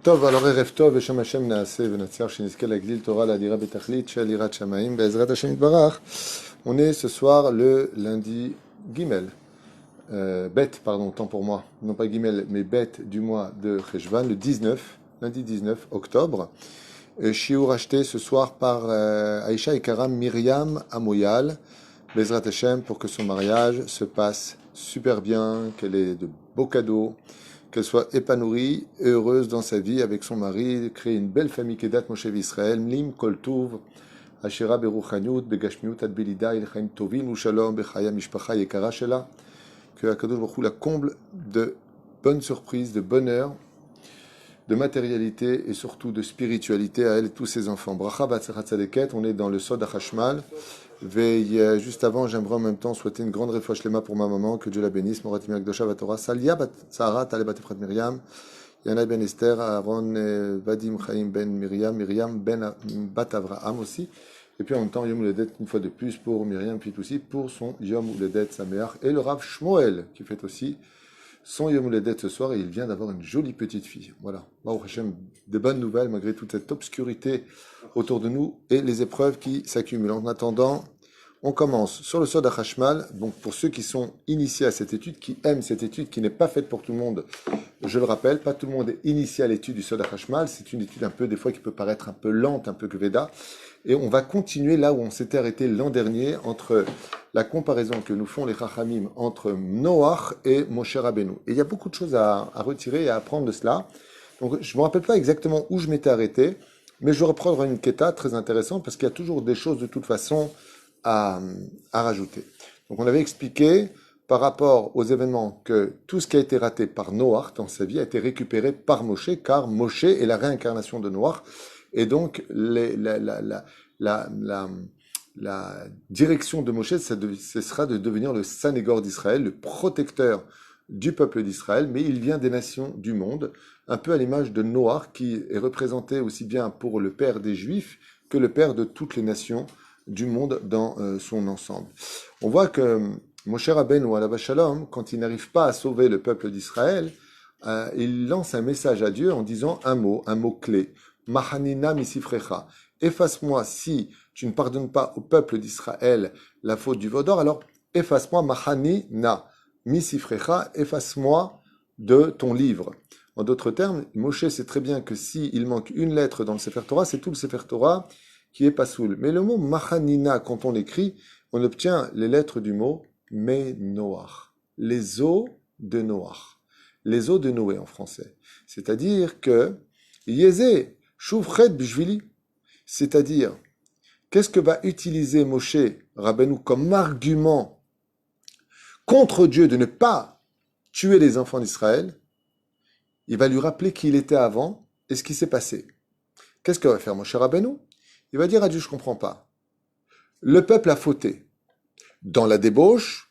טוב, alors ערב טוב, בשם השם נעשה ונצליח שנזכה להגדיל תורה להדירה בתכלית של יראת שמיים, בעזרת השם יתברך. On est ce soir le lundi Gimel, bête, pardon, tant pour moi, non pas Gimel, mais bête du mois de Cheshvan, le 19, lundi 19 octobre. Shiur acheté ce soir par Aïcha et Karam Myriam Amoyal, Bezrat Hashem, pour que son mariage se passe super bien, qu'elle ait de beaux cadeaux, qu'elle soit épanouie et heureuse dans sa vie avec son mari, créer une belle famille Kedat Moshe Israël, Mlim Kol Tuv, Ashera Beruchaniut, Begashmiut Ad Belida, Il Chaim Tovim, Ushalom, Bechaya Mishpacha Yekara Shela, que Akadosh Baruch Hu la comble de bonnes surprises, de bonheur, de matérialité et surtout de spiritualité à elle et tous ses enfants. Bracha Batzechat Tzadeket, on est dans le Sod HaChashmal. Veille, juste avant, j'aimerais en même temps souhaiter une grande réfouach lema pour ma maman, que Dieu la bénisse, Moratim Akdosha Vatora, Salia Bat Sarah, Taleb Efrat Myriam, Yana Ben Esther, Aaron Vadim Chaim Ben Myriam, Myriam Ben Bat Avraham aussi. Et puis en même temps, Yom Uledet une fois de plus pour Myriam, puis aussi pour son Yom Uledet Sameach, et le Rav Shmuel, qui fait aussi son Yom Uledet ce soir, et il vient d'avoir une jolie petite fille. Voilà. Baruch Hashem, de bonnes nouvelles malgré toute cette obscurité autour de nous et les épreuves qui s'accumulent. En attendant, on commence sur le Sod HaChashmal. Donc pour ceux qui sont initiés à cette étude, qui aiment cette étude, qui n'est pas faite pour tout le monde, je le rappelle, pas tout le monde est initié à l'étude du Sod HaChashmal. C'est une étude un peu, des fois, qui peut paraître un peu lente, un peu Veda. Et on va continuer là où on s'était arrêté l'an dernier, entre la comparaison que nous font les Chachamim entre Noach et Moshe Rabbeinu. Et il y a beaucoup de choses à retirer et à apprendre de cela. Donc je ne me rappelle pas exactement où je m'étais arrêté, mais je vais reprendre une quêta très intéressante parce qu'il y a toujours des choses de toute façon à rajouter. Donc on avait expliqué par rapport aux événements que tout ce qui a été raté par Noach dans sa vie a été récupéré par Moshe, car Moshe est la réincarnation de Noach. Et donc, la direction de Moshe, ce sera de devenir le Sanégor d'Israël, le protecteur du peuple d'Israël, mais il vient des nations du monde, un peu à l'image de Noach, qui est représenté aussi bien pour le père des Juifs que le père de toutes les nations du monde dans son ensemble. On voit que Moshe Rabbeinu alav shalom, quand il n'arrive pas à sauver le peuple d'Israël, il lance un message à Dieu en disant un mot clé. Mahanina misifrecha. Efface-moi si tu ne pardonnes pas au peuple d'Israël la faute du veau d'or, alors efface-moi Mahanina misifrecha, efface-moi de ton livre. En d'autres termes, Moshe sait très bien que s'il manque une lettre dans le Sefer Torah, c'est tout le Sefer Torah qui est pasoul. Mais le mot Mahanina, quand on l'écrit, on obtient les lettres du mot Menoach, les eaux de Noach, les eaux de Noé en français. C'est-à-dire que Yézé, Chouvret Bishvili, c'est-à-dire, qu'est-ce que va utiliser Moshe Rabbeinu comme argument contre Dieu de ne pas tuer les enfants d'Israël? Il va lui rappeler qui il était avant et ce qui s'est passé. Qu'est-ce que va faire Moshe Rabbeinu? Il va dire à Dieu, je ne comprends pas. Le peuple a fauté. Dans la débauche,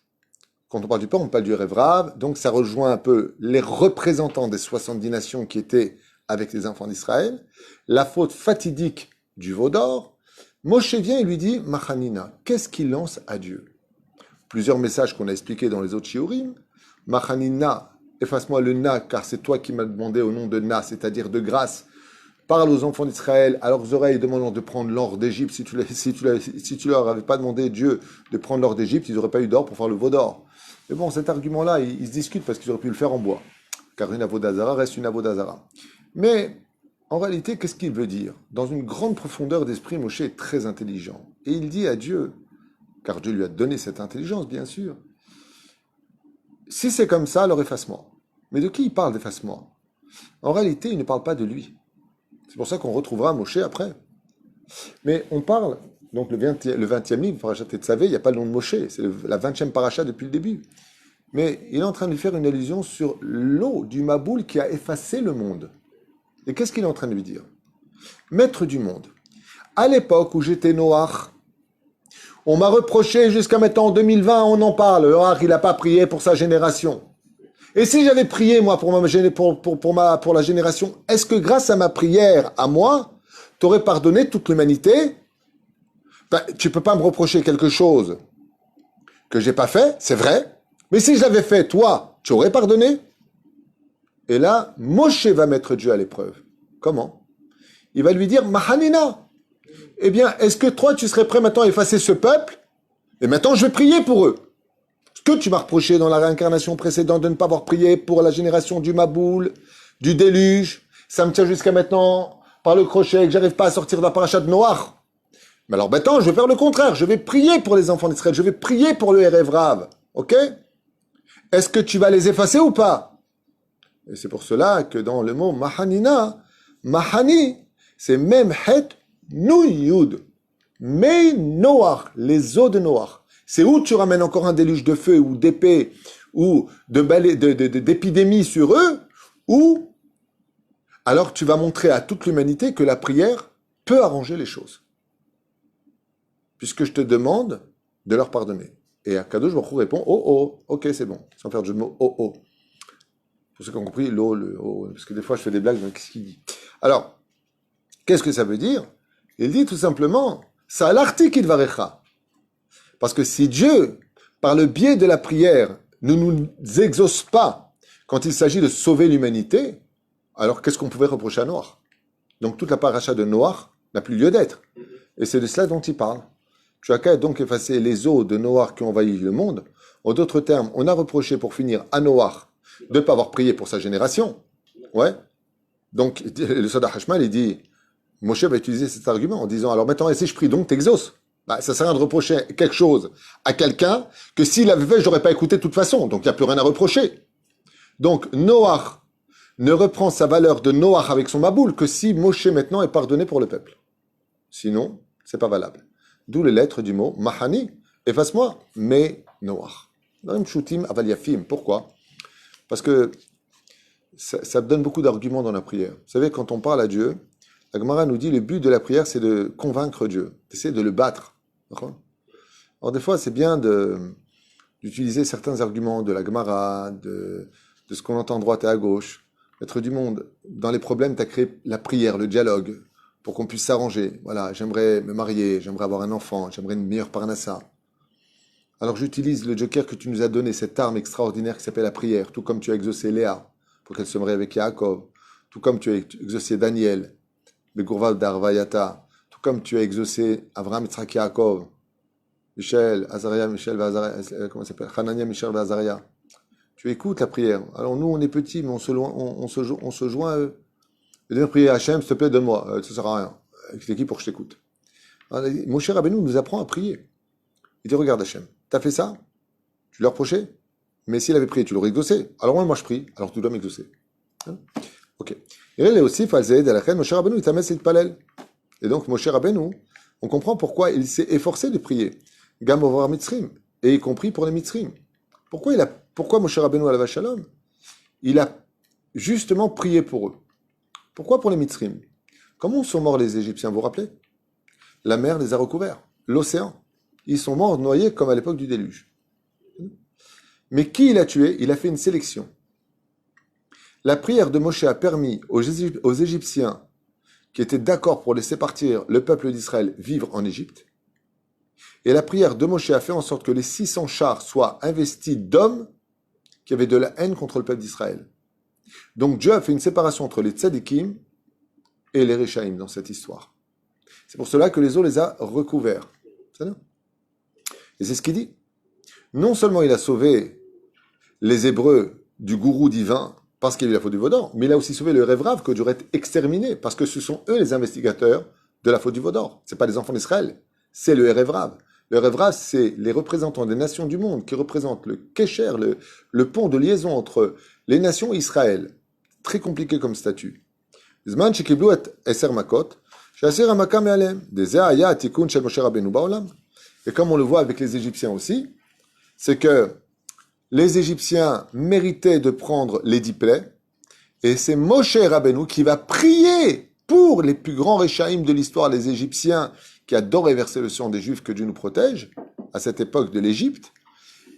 quand on parle du peuple, on parle du Révrav, donc ça rejoint un peu les représentants des 70 nations qui étaient avec les enfants d'Israël, la faute fatidique du veau d'or. Moshe vient et lui dit, Machanina, qu'est-ce qu'il lance à Dieu? Plusieurs messages qu'on a expliqués dans les autres shiurim. Machanina, efface-moi le na, car c'est toi qui m'as demandé au nom de na, c'est-à-dire de grâce. Parle aux enfants d'Israël à leurs oreilles, demandant de prendre l'or d'Égypte. Si tu leur avais pas demandé, Dieu, de prendre l'or d'Égypte, ils n'auraient pas eu d'or pour faire le veau d'or. Mais bon, cet argument-là, il se discute parce qu'ils auraient pu le faire en bois. Car une avodazara reste une avodazara. Mais, en réalité, qu'est-ce qu'il veut dire? Dans une grande profondeur d'esprit, Moshe est très intelligent. Et il dit à Dieu, car Dieu lui a donné cette intelligence, bien sûr, si c'est comme ça, alors efface-moi. Mais de qui il parle d'efface-moi? En réalité, il ne parle pas de lui. C'est pour ça qu'on retrouvera Moshe après. Mais on parle, donc le 20e livre, Parashat Tetzavé, il n'y a pas le nom de Moshe, c'est la 20e paracha depuis le début. Mais il est en train de lui faire une allusion sur l'eau du Maboul qui a effacé le monde. Et qu'est-ce qu'il est en train de lui dire? Maître du monde, à l'époque où j'étais Noach, on m'a reproché jusqu'à maintenant en 2020, on en parle, Noach, il n'a pas prié pour sa génération. Et si j'avais prié, moi, pour la génération, est-ce que grâce à ma prière, à moi, tu aurais pardonné toute l'humanité? Ben, tu peux pas me reprocher quelque chose que j'ai pas fait, c'est vrai, mais si je l'avais fait, toi, tu aurais pardonné? Et là, Moshe va mettre Dieu à l'épreuve. Comment? Il va lui dire, Mahanina. Eh bien, est-ce que toi, tu serais prêt maintenant à effacer ce peuple? Et maintenant, je vais prier pour eux. Ce que tu m'as reproché dans la réincarnation précédente de ne pas avoir prié pour la génération du Maboul, du déluge, ça me tient jusqu'à maintenant par le crochet que j'arrive pas à sortir d'un parachat noir. Mais alors maintenant, je vais faire le contraire. Je vais prier pour les enfants d'Israël. Je vais prier pour le Erev Rav. Ok? Est-ce que tu vas les effacer ou pas? Et c'est pour cela que dans le mot Mahanina, Mahani, c'est même Het Nuyud. Mais Noach, les eaux de Noach. C'est où tu ramènes encore un déluge de feu ou d'épée ou d'épidémie sur eux, ou alors tu vas montrer à toute l'humanité que la prière peut arranger les choses. Puisque je te demande de leur pardonner. Et Akadosh Baruch Hu répond, oh oh, ok c'est bon, sans faire de jeu de mots, oh oh. Pour ceux qui ont compris, l'eau, le oh, parce que des fois je fais des blagues, donc qu'est-ce qu'il dit? Alors, qu'est-ce que ça veut dire? Il dit tout simplement, ça l'article varecha. Parce que si Dieu, par le biais de la prière, ne nous exauce pas quand il s'agit de sauver l'humanité, alors qu'est-ce qu'on pouvait reprocher à Noach? Donc toute la paracha de Noach n'a plus lieu d'être. Et c'est de cela dont il parle. Tu as qu'à donc effacer les eaux de Noach qui ont envahi le monde. En d'autres termes, on a reproché pour finir à Noach de ne pas avoir prié pour sa génération. Ouais. Donc le Sada Hashmal, il dit, Moshe va utiliser cet argument en disant, alors maintenant, et si je prie donc, t'exauces? Bah, ça sert à rien de reprocher quelque chose à quelqu'un que s'il avait fait, je n'aurais pas écouté de toute façon. Donc, il n'y a plus rien à reprocher. Donc, Noach ne reprend sa valeur de Noach avec son Maboul que si Moshe maintenant est pardonné pour le peuple. Sinon, c'est pas valable. D'où les lettres du mot Mahani, efface-moi, mais Noach. Pourquoi? Parce que ça donne beaucoup d'arguments dans la prière. Vous savez, quand on parle à Dieu, la Gemara nous dit le but de la prière, c'est de convaincre Dieu, d'essayer de le battre. Alors des fois, c'est bien d'utiliser certains arguments de la Gemara, de ce qu'on entend à droite et à gauche. Maître du monde, dans les problèmes, tu as créé la prière, le dialogue, pour qu'on puisse s'arranger. Voilà, j'aimerais me marier, j'aimerais avoir un enfant, j'aimerais une meilleure parnassa. Alors j'utilise le joker que tu nous as donné, cette arme extraordinaire qui s'appelle la prière, tout comme tu as exaucé Léa, pour qu'elle se marie avec Yaakov, tout comme tu as exaucé Daniel, le Gourval d'Arvayata, tout comme tu as exaucé Avraham, Yitzhak, Yaakov, Michel, Azaria, Michel, comment ça s'appelle? Hanania, Michel, Azaria. Tu écoutes la prière. Alors nous, on est petits, mais on se joint à eux. Et de prier Hachem, s'il te plaît, donne-moi. Ça sert à rien. C'est qui pour que je t'écoute? Mon cher Rabbeinu nous apprend à prier. Il dit, regarde Hachem, t'as fait ça? Tu l'as reproché? Mais s'il avait prié, tu l'aurais exaucé. Alors moi, je prie, alors tu dois m'exaucer. Hein? Ok. Et là, aussi, Falzed, Alachem, Moshe Rabbeinu, il t'a mis cette palelle. Et donc, Moshe Rabbeinu, on comprend pourquoi il s'est efforcé de prier. Gam Ovar Mitzrim, et y compris pour les Mitzrim. Pourquoi Moshe Rabbeinu Alav Shalom? Il a justement prié pour eux. Pourquoi pour les Mitzrim? Comment sont morts les Égyptiens, vous vous rappelez? La mer les a recouverts, l'océan. Ils sont morts noyés comme à l'époque du déluge. Mais qui il a tué? Il a fait une sélection. La prière de Moshe a permis aux Égyptiens qui étaient d'accord pour laisser partir le peuple d'Israël vivre en Égypte. Et la prière de Moshe a fait en sorte que les 600 chars soient investis d'hommes qui avaient de la haine contre le peuple d'Israël. Donc Dieu a fait une séparation entre les tzadikim et les Réchaïm dans cette histoire. C'est pour cela que les eaux les a recouverts. Et c'est ce qu'il dit. Non seulement il a sauvé les Hébreux du gourou divin parce qu'il y a eu la faute du Vaudor, mais il a aussi sauvé le Erev Rav que Dieu aurait exterminé parce que ce sont eux les investigateurs de la faute du Vaudor. Ce n'est pas les enfants d'Israël, c'est le Erev Rav. Le Erev Rav, c'est les représentants des nations du monde qui représentent le Kesher, le pont de liaison entre les nations et Israël. Très compliqué comme statut. Zman shekiblu et eser makot, she'aser hamaka me'alem, dezeh haya atikun shel Moshe Rabbeinu ba'olam. Et comme on le voit avec les Égyptiens aussi, c'est que les Égyptiens méritaient de prendre les 10 plaies, et c'est Moshe Rabbeinu qui va prier pour les plus grands Réchaïm de l'histoire, les Égyptiens qui adoraient verser le sang des Juifs, que Dieu nous protège, à cette époque de l'Égypte,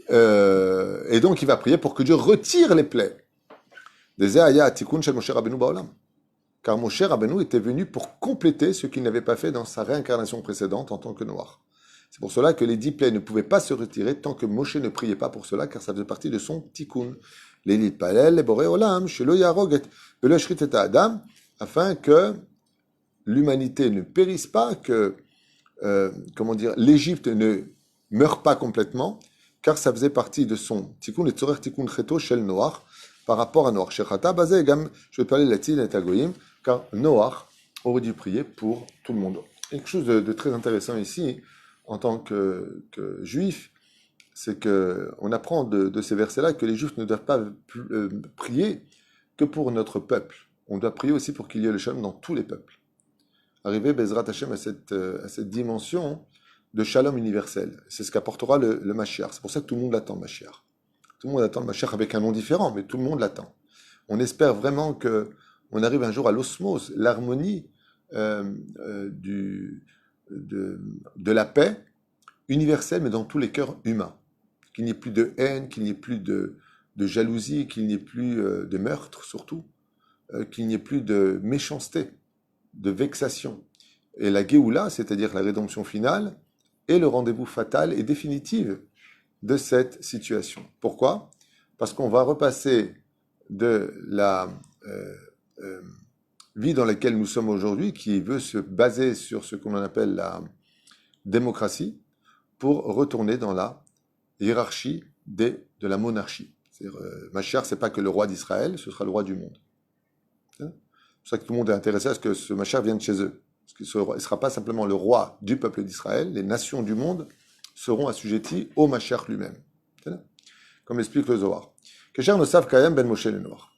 et donc il va prier pour que Dieu retire les plaies. Car Moshe Rabbeinu était venu pour compléter ce qu'il n'avait pas fait dans sa réincarnation précédente en tant que noir. C'est pour cela que les 10 plaies ne pouvaient pas se retirer tant que Moshe ne priait pas pour cela, car ça faisait partie de son tikkun. Les palel, les boré olam, shelo yarog et velo shrit et adam, afin que l'humanité ne périsse pas, que comment dire, l'Égypte ne meurt pas complètement, car ça faisait partie de son tikkun et tzorer tikkun cheto shel Noach par rapport à Noach. Shechata bazé gam, je vais parler de la tzil et agoyim, car Noach aurait dû prier pour tout le monde. Quelque chose de très intéressant ici, en tant que juif, c'est que on apprend de ces versets-là que les juifs ne doivent pas prier que pour notre peuple. On doit prier aussi pour qu'il y ait le shalom dans tous les peuples. Arriver Bezrat Hashem à cette dimension de shalom universel. C'est ce qu'apportera le Mashiach. C'est pour ça que tout le monde l'attend, le Mashiach. Tout le monde attend le Mashiach avec un nom différent, mais tout le monde l'attend. On espère vraiment que on arrive un jour à l'osmose, l'harmonie de la paix universelle, mais dans tous les cœurs humains. Qu'il n'y ait plus de haine, qu'il n'y ait plus de jalousie, qu'il n'y ait plus de meurtre surtout, qu'il n'y ait plus de méchanceté, de vexation. Et la Géoula, c'est-à-dire la rédemption finale, est le rendez-vous fatal et définitif de cette situation. Pourquoi? Parce qu'on va repasser de la vie dans laquelle nous sommes aujourd'hui, qui veut se baser sur ce qu'on appelle la démocratie, pour retourner dans la hiérarchie de la monarchie. Mashiach, c'est pas que le roi d'Israël, ce sera le roi du monde. C'est pour ça que tout le monde est intéressé à ce que ce Mashiach vienne chez eux. Parce qu'il ne sera pas simplement le roi du peuple d'Israël, les nations du monde seront assujetties au Mashiach lui-même. Comme explique le Zohar. Kesher Nosav Kayem Ben Moshe le Noir.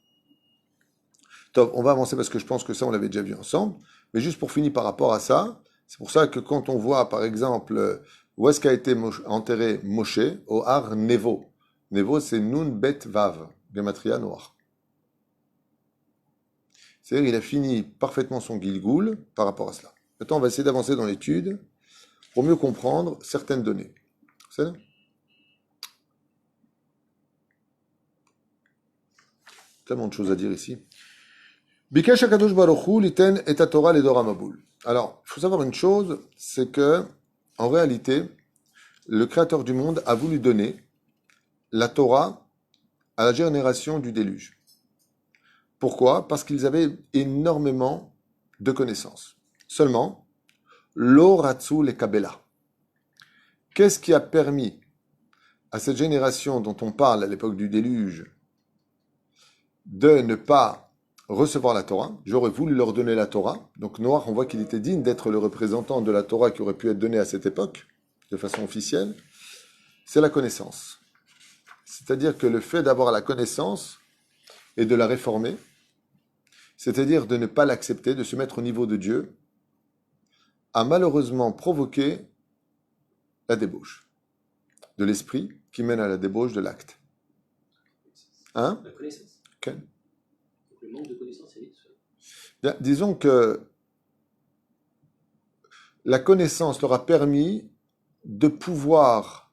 Top, on va avancer parce que je pense que ça, on l'avait déjà vu ensemble. Mais juste pour finir par rapport à ça, c'est pour ça que quand on voit, par exemple, où est-ce qu'a été enterré Moshe, au Har Nevo. Nevo, c'est Nun Bet Vav, Gematria Noir. C'est-à-dire qu'il a fini parfaitement son Gilgoul par rapport à cela. Maintenant, on va essayer d'avancer dans l'étude pour mieux comprendre certaines données. C'est là? Tellement de choses à dire ici. Bikesh HaKadosh Baruch Hu liten et Torah ledor hamaboul. Alors, il faut savoir une chose, c'est que, en réalité, le Créateur du monde a voulu donner la Torah à la génération du déluge. Pourquoi? Parce qu'ils avaient énormément de connaissances. Seulement, lo ratzu le kabela. Qu'est-ce qui a permis à cette génération dont on parle à l'époque du déluge de ne pas recevoir la Torah? J'aurais voulu leur donner la Torah. Donc Noach, on voit qu'il était digne d'être le représentant de la Torah qui aurait pu être donnée à cette époque, de façon officielle. C'est la connaissance. C'est-à-dire que le fait d'avoir la connaissance et de la réformer, c'est-à-dire de ne pas l'accepter, de se mettre au niveau de Dieu, a malheureusement provoqué la débauche de l'esprit qui mène à la débauche de l'acte. Hein? La connaissance. Okay. Le manque de connaissance, c'est vite. Bien, disons que la connaissance leur a permis de pouvoir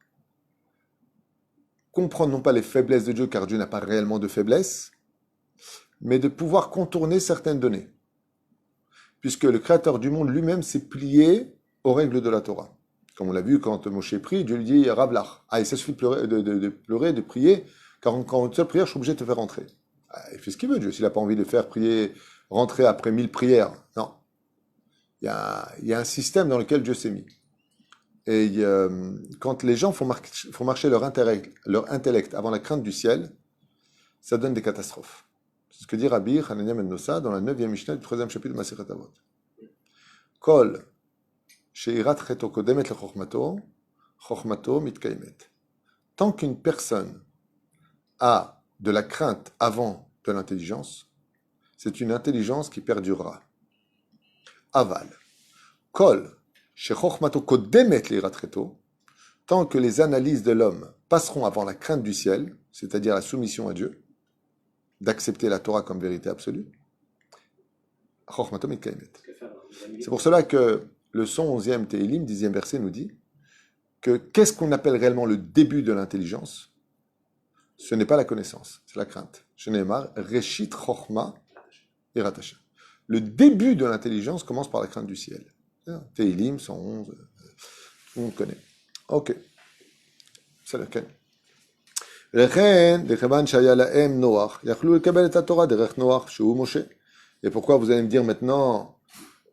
comprendre non pas les faiblesses de Dieu, car Dieu n'a pas réellement de faiblesse, mais de pouvoir contourner certaines données. Puisque le Créateur du monde lui-même s'est plié aux règles de la Torah. Comme on l'a vu quand Moshe prie, Dieu lui dit Ravlach. Ah, il suffit de pleurer, de prier, car quand une seule prière, je suis obligé de te faire rentrer. Ah, il fait ce qu'il veut, Dieu, s'il n'a pas envie de faire prier, rentrer après 1000 prières. Non. Il y a un système dans lequel Dieu s'est mis. Et quand les gens font marcher leur intellect avant la crainte du ciel, ça donne des catastrophes. C'est ce que dit Rabbi Hanania ben Dosa dans la 9e Mishnah du 3e chapitre de Masechet Avot. Kol sheirat cheto kodemet lechokmato, chokmato mitkaimet. Tant qu'une personne a de la crainte avant de l'intelligence, c'est une intelligence qui perdurera. Aval. Kol shechokmato kodemet leirat cheto, tant que les analyses de l'homme passeront avant la crainte du ciel, c'est-à-dire la soumission à Dieu, d'accepter la Torah comme vérité absolue. C'est pour cela que le 111e Tehillim, 10e verset, nous dit que qu'est-ce qu'on appelle réellement le début de l'intelligence? Ce n'est pas la connaissance, c'est la crainte. Sheneemar, Reshit Chochma Yirat Hashem. Le début de l'intelligence commence par la crainte du ciel. Tehillim 111, tout le monde connaît. Ok. C'est lequel? לכן, לכיוון שהיה להם נוח, יכלו לקבל את התורה דרך נוח, שהוא משה. Et pourquoi vous allez me dire maintenant,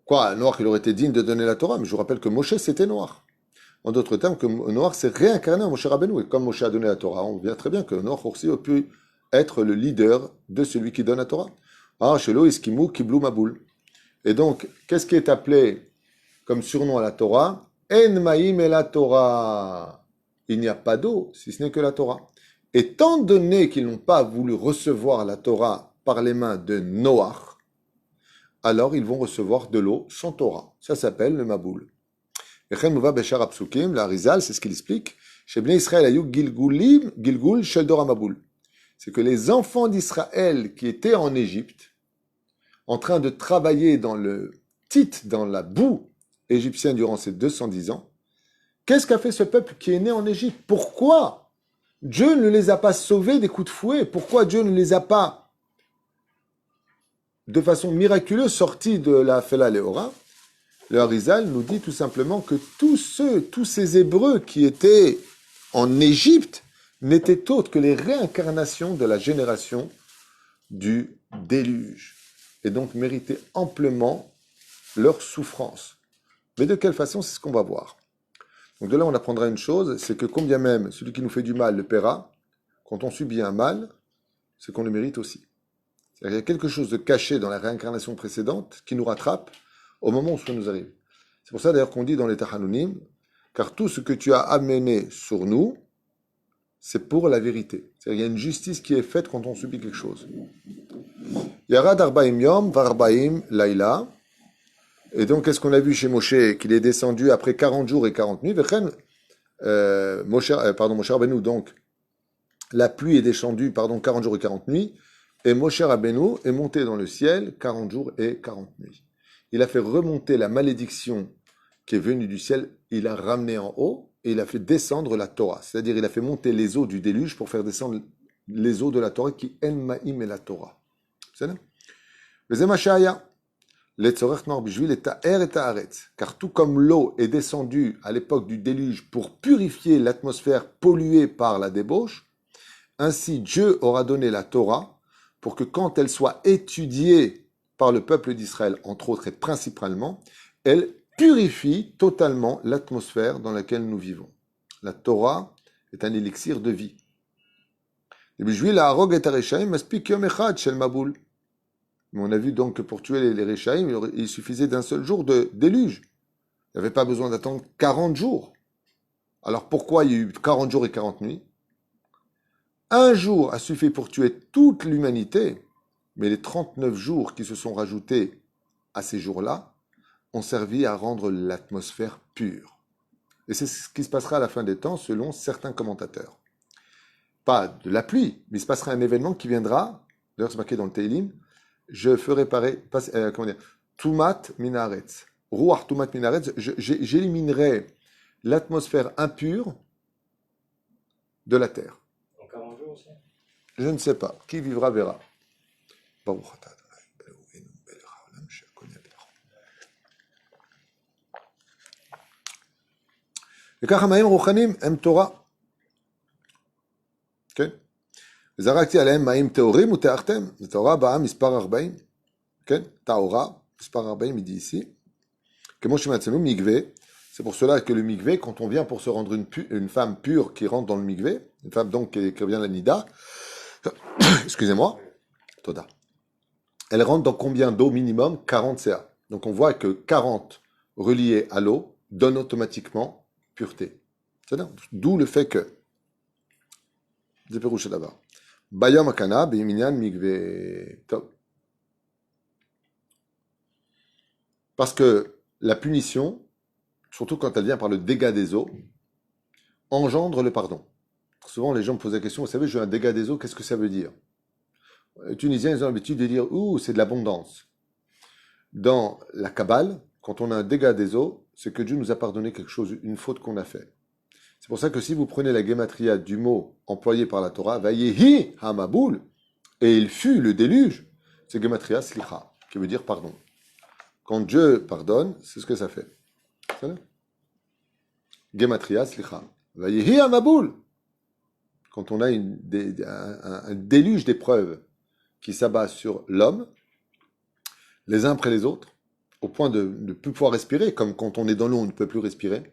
quoi, Noach, il aurait été digne de donner la Torah? Mais je vous rappelle que Moshe, c'était Noach. En d'autres termes, que Noach s'est réincarné en Moshe Rabbeinu. Et comme Moshe a donné la Torah, on voit très bien que Noach aussi a pu être le leader de celui qui donne la Torah. Ah, Shelo Iskimu Kiblu Maboul. Et donc, qu'est-ce qui est appelé comme surnom à la Torah? En Maïm et la Torah. Il n'y a pas d'eau, si ce n'est que la Torah. Étant donné qu'ils n'ont pas voulu recevoir la Torah par les mains de Noach, alors ils vont recevoir de l'eau sans Torah. Ça s'appelle le Maboul. La Rizal, c'est ce qu'il explique. Chez Bnei Israël, ayou Gilgul Shel Dora Maboul. C'est que les enfants d'Israël qui étaient en Égypte, en train de travailler dans le tit, dans la boue égyptienne durant ces 210 ans, qu'est-ce qu'a fait ce peuple qui est né en Égypte? Pourquoi Dieu ne les a pas sauvés des coups de fouet? Pourquoi Dieu ne les a pas, de façon miraculeuse, sortis de la Fela Leora? Le Harizal nous dit tout simplement que tous ces Hébreux qui étaient en Égypte n'étaient autres que les réincarnations de la génération du déluge, et donc méritaient amplement leur souffrance. Mais de quelle façon, c'est ce qu'on va voir. Donc de là, on apprendra une chose, c'est que combien même celui qui nous fait du mal le paiera, quand on subit un mal, c'est qu'on le mérite aussi. C'est-à-dire qu'il y a quelque chose de caché dans la réincarnation précédente qui nous rattrape au moment où ça nous arrive. C'est pour ça d'ailleurs qu'on dit dans les Tachanunim, car tout ce que tu as amené sur nous, c'est pour la vérité. C'est-à-dire qu'il y a une justice qui est faite quand on subit quelque chose. Yarad Arbaim Yom, Varbaim Laila. Et donc, qu'est-ce qu'on a vu chez Moshe? Qu'il est descendu après 40 jours et 40 nuits. Moshe Rabbeinu, donc, la pluie est descendue, 40 jours et 40 nuits. Et Moshe Rabbeinu est monté dans le ciel 40 jours et 40 nuits. Il a fait remonter la malédiction qui est venue du ciel, il l'a ramené en haut et il a fait descendre la Torah. C'est-à-dire il a fait monter les eaux du déluge pour faire descendre les eaux de la Torah qui en ma'im et la Torah. C'est ça? Car tout comme l'eau est descendue à l'époque du déluge pour purifier l'atmosphère polluée par la débauche, ainsi Dieu aura donné la Torah pour que quand elle soit étudiée par le peuple d'Israël, entre autres et principalement, elle purifie totalement l'atmosphère dans laquelle nous vivons. La Torah est un élixir de vie. Mais on a vu donc que pour tuer les Réchaïm, il suffisait d'un seul jour de déluge. Il n'y avait pas besoin d'attendre 40 jours. Alors pourquoi il y a eu 40 jours et 40 nuits? Un jour a suffi pour tuer toute l'humanité, mais les 39 jours qui se sont rajoutés à ces jours-là ont servi à rendre l'atmosphère pure. Et c'est ce qui se passera à la fin des temps selon certains commentateurs. Pas de la pluie, mais il se passera un événement qui viendra, d'ailleurs c'est marqué dans le Teilim, je ferai Tumat Minaretz. Ruach Tumat Minaretz, j'éliminerai l'atmosphère impure de la terre. En 40 jours aussi. Je ne sais pas. Qui vivra verra. וכך המים רוחניים הם תורה. כן? וזרקתי עליהם מים טהורים וטהרתם. זו תורה באה מספר 40. כן? טהורה, מספר 40, il dit ici. כמו שמעצמנו מגווה. C'est pour cela que le migvé, quand on vient pour se rendre une femme pure qui rentre dans le migvé, une femme donc qui revient de la nida, excusez-moi, Toda. Elle rentre dans combien d'eau minimum? 40 CA. Donc on voit que 40 reliés à l'eau donnent automatiquement pureté. C'est-à-dire, d'où le fait que Bayam Akana, Biminyan Migvé. Parce que la punition, surtout quand elle vient par le dégât des eaux, engendre le pardon. Souvent, les gens me posent la question, vous savez, j'ai un dégât des eaux, qu'est-ce que ça veut dire? Les Tunisiens, ils ont l'habitude de dire, ouh, c'est de l'abondance. Dans la Kabbale, quand on a un dégât des eaux, c'est que Dieu nous a pardonné quelque chose, une faute qu'on a fait. C'est pour ça que si vous prenez la gematria du mot employé par la Torah, Vayehi Hamaboul, et il fut le déluge, c'est gematria slicha, qui veut dire pardon. Quand Dieu pardonne, c'est ce que ça fait. Gematria slicha. Vayehi Hamaboul. Quand on a un déluge d'épreuves qui s'abat sur l'homme, les uns après les autres, au point de ne plus pouvoir respirer, comme quand on est dans l'eau, on ne peut plus respirer,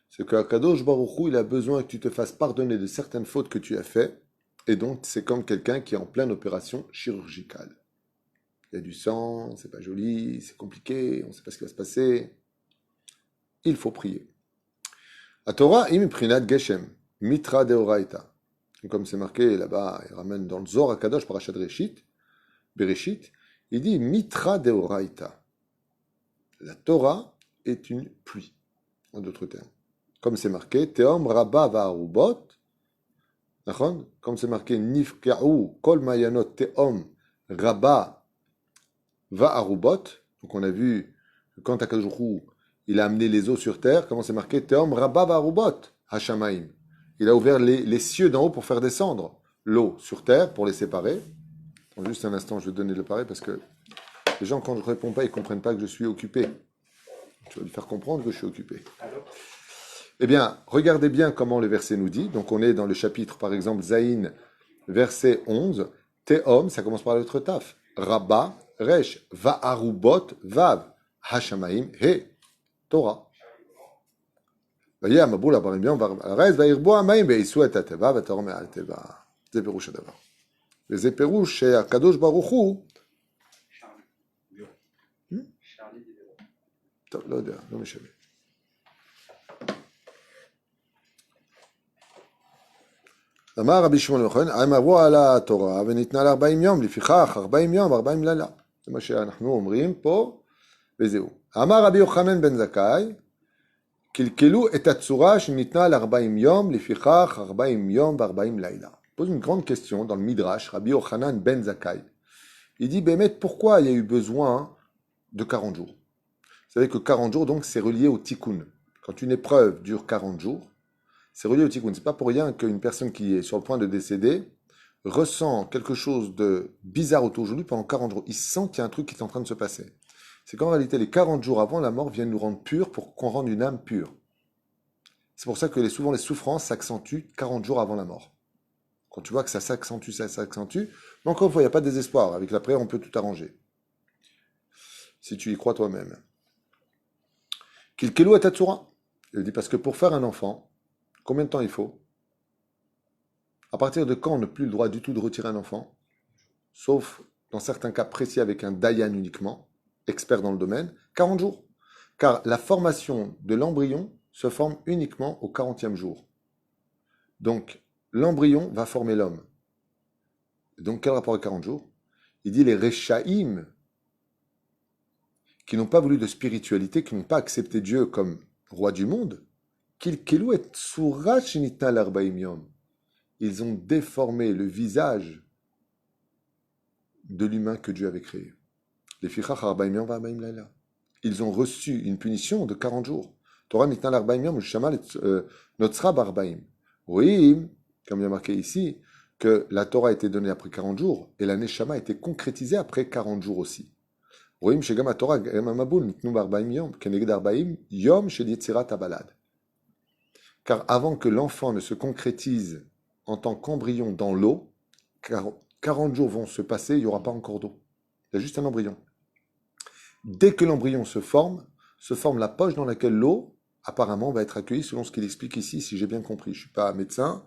c'est qu'Akadosh Baruch Hu, il a besoin que tu te fasses pardonner de certaines fautes que tu as faites, et donc c'est comme quelqu'un qui est en pleine opération chirurgicale. Il y a du sang, c'est pas joli, c'est compliqué, on ne sait pas ce qui va se passer. Il faut prier. A Torah im prinat geshem, mitra deoraita. Comme c'est marqué là-bas, il ramène dans le Zohar HaKadosh parashat Bereshit, il dit mitra deoraita. La Torah est une pluie, en d'autres termes. Comme c'est marqué, Teom Rabba Va'arubot, comme c'est marqué, Nifka'u Kol Mayanot Teom Rabba Va'arubot. Donc on a vu que quand Akadosh il a amené les eaux sur terre, comment c'est marqué, Teom Rabba Va'arubot, Hashamaim. Il a ouvert les cieux d'en haut pour faire descendre l'eau sur terre, pour les séparer. Attends, juste un instant, je vais donner le pareil parce que les gens, quand je ne réponds pas, ils ne comprennent pas que je suis occupé. Je vais lui faire comprendre que je suis occupé. Eh bien, regardez bien comment le verset nous dit. Donc, on est dans le chapitre, par exemple, Zaïn, verset 11. Teom, ça commence par la lettre Taf. Rabba, Resh, Va'arubot, Vav, Hashamaim, He, Torah. ויהיה המבול הברים יום והארץ וירבו המים ויישאו את התיבה ותהום מעל התיבה. זה פירוש הדבר. וזה פירוש שהקדוש ברוך הוא... טוב, לא יודע, לא משנה. אמר רבי שמעון בן יוחנן, הם עברו על התורה וניתנה ל-40 יום, לפיכך 40 יום ו40 לילה. זה מה שאנחנו אומרים פה, וזהו. אמר רבי יוחנן בן זכאי, קלקלו את הצורה שניתנה ל-40 יום, לפיכך 40 יום ו40 לילה. Pose une grande question dans le Midrash, Rabbi Yochanan ben Zakkai. Il dit, Bémet, pourquoi il y a eu besoin de 40 jours? Vous savez que 40 jours, donc, c'est relié au tikkun. Quand une épreuve dure 40 jours, c'est relié au tikkun. C'est pas pour rien qu'une personne qui est sur le point de décéder ressent quelque chose de bizarre autour de lui pendant 40 jours. Il sent qu'il y a un truc qui est en train de se passer. C'est qu'en réalité, les 40 jours avant la mort viennent nous rendre purs pour qu'on rende une âme pure. C'est pour ça que souvent les souffrances s'accentuent 40 jours avant la mort. Quand tu vois que ça s'accentue, mais encore une fois, il n'y a pas de désespoir. Avec la prière, on peut tout arranger. Si tu y crois toi-même. Kilkelu et Tatsura. Il dit parce que pour faire un enfant, combien de temps il faut? À partir de quand on n'a plus le droit du tout de retirer un enfant? Sauf dans certains cas précis avec un dayan uniquement, expert dans le domaine, 40 jours. Car la formation de l'embryon se forme uniquement au 40e jour. Donc, l'embryon va former l'homme. Donc, quel rapport avec 40 jours? Il dit les Rechaïm, qui n'ont pas voulu de spiritualité, qui n'ont pas accepté Dieu comme roi du monde, ils ont déformé le visage de l'humain que Dieu avait créé. Ils ont reçu une punition de 40 jours. Torah nitna l'arba'im yom, shamal notzra barbaim. Oui, comme il y a marqué ici, que la Torah a été donnée après 40 jours et la Neshama a été concrétisée après 40 jours aussi. Oui, shegam Torah gam amabul nitnu barbaim yom, keneged arbaim yom shel yetzirat habalad. Car avant que l'enfant ne se concrétise en tant qu'embryon dans l'eau, 40 jours vont se passer, il n'y aura pas encore d'eau. Il y a juste un embryon. Dès que l'embryon se forme la poche dans laquelle l'eau, apparemment, va être accueillie selon ce qu'il explique ici, si j'ai bien compris. Je ne suis pas médecin,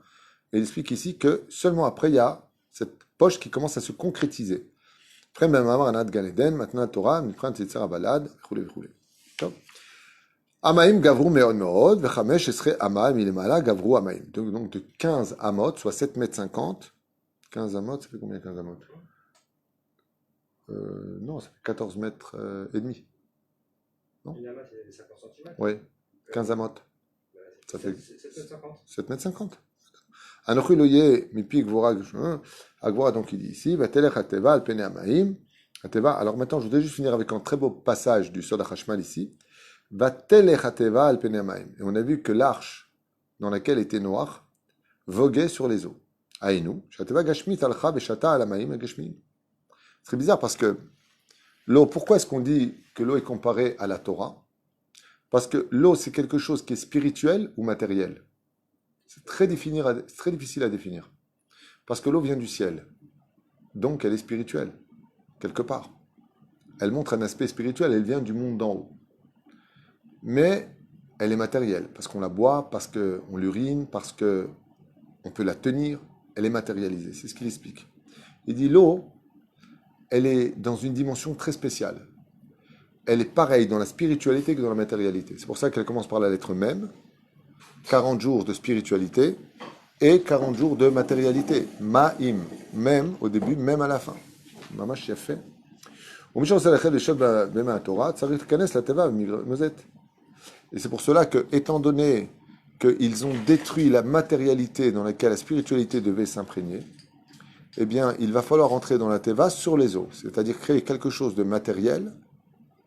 mais il explique ici que seulement après, il y a cette poche qui commence à se concrétiser. Maintenant, Torah, Amaim gavru me'od me'od, vechamesh esre amaim ilemala gavru amaim. Donc de 15 amot, soit 7 mètres 50. 15 amot, ça fait combien 15 amot? Non, ça fait 14 mètres et demi. Non? Une amas, c'est 50 cm. Oui, 15 amot. Ça fait 7 mètres 50. 7 mètres 50. Anochi loye mipi gvora agvora, donc il dit ici, vatelech ateva al pene amaim. Ateva. Alors maintenant, je voudrais juste finir avec un très beau passage du Sod HaChashmal ici. Vatelech ateva al pene amaim. Et on a vu que l'arche dans laquelle était Noach voguait sur les eaux. Aïnou, shateva gashmit alcha beshata al amaim gashmim. C'est bizarre parce que l'eau, pourquoi est-ce qu'on dit que l'eau est comparée à la Torah? Parce que l'eau, c'est quelque chose qui est spirituel ou matériel. C'est très difficile à définir. Parce que l'eau vient du ciel. Donc, elle est spirituelle, quelque part. elle montre un aspect spirituel, elle vient du monde d'en haut. Mais elle est matérielle, parce qu'on la boit, parce qu'on l'urine, parce qu'on peut la tenir, elle est matérialisée. C'est ce qu'il explique. Il dit l'eau, elle est dans une dimension très spéciale. Elle est pareille dans la spiritualité que dans la matérialité. C'est pour ça qu'elle commence par la lettre même, 40 jours de spiritualité et 40 jours de matérialité. Ma'im, même au début, même à la fin. Mamash yafé. Et c'est pour cela que, étant donné qu'ils ont détruit la matérialité dans laquelle la spiritualité devait s'imprégner, eh bien, il va falloir entrer dans la Teva sur les eaux, c'est-à-dire créer quelque chose de matériel,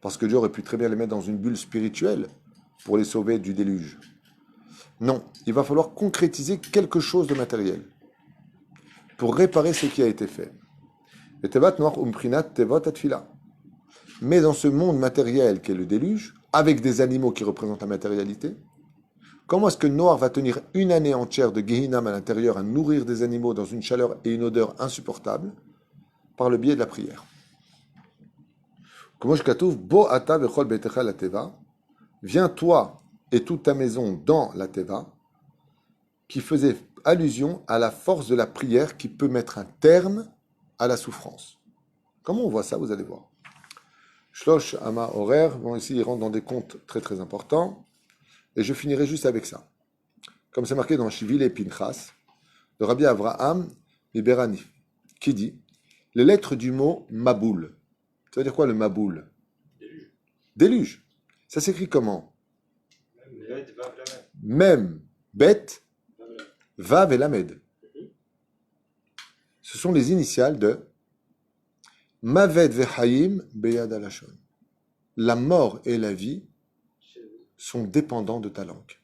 parce que Dieu aurait pu très bien les mettre dans une bulle spirituelle pour les sauver du déluge. Non, il va falloir concrétiser quelque chose de matériel pour réparer ce qui a été fait. Le Tevat Noach Umprinat Tevot Atfila. Mais dans ce monde matériel qu'est le déluge, avec des animaux qui représentent la matérialité, comment est-ce que Noach va tenir une année entière de Gehinam à l'intérieur à nourrir des animaux dans une chaleur et une odeur insupportables par le biais de la prière? Comment je katouv Bo ata vechol betecha la teva. Viens toi et toute ta maison dans la teva, qui faisait allusion à la force de la prière qui peut mettre un terme à la souffrance. Comment on voit ça? Vous allez voir. Shlosh Ama Horaire, bon ici il rentre dans des comptes très très importants, et je finirai juste avec ça. Comme c'est marqué dans Shivile et Pinchas, de Rabbi Avraham Iberani, qui dit les lettres du mot Maboul. Ça veut dire quoi le Maboul? Déluge. Déluge. Ça s'écrit comment? Med, vav, lamed. Mem, Bet, Vav, lamed. Vav et Lamed. Ce sont les initiales de Maved Vehayim Beyad Alashon. La mort et la vie sont dépendants de ta langue.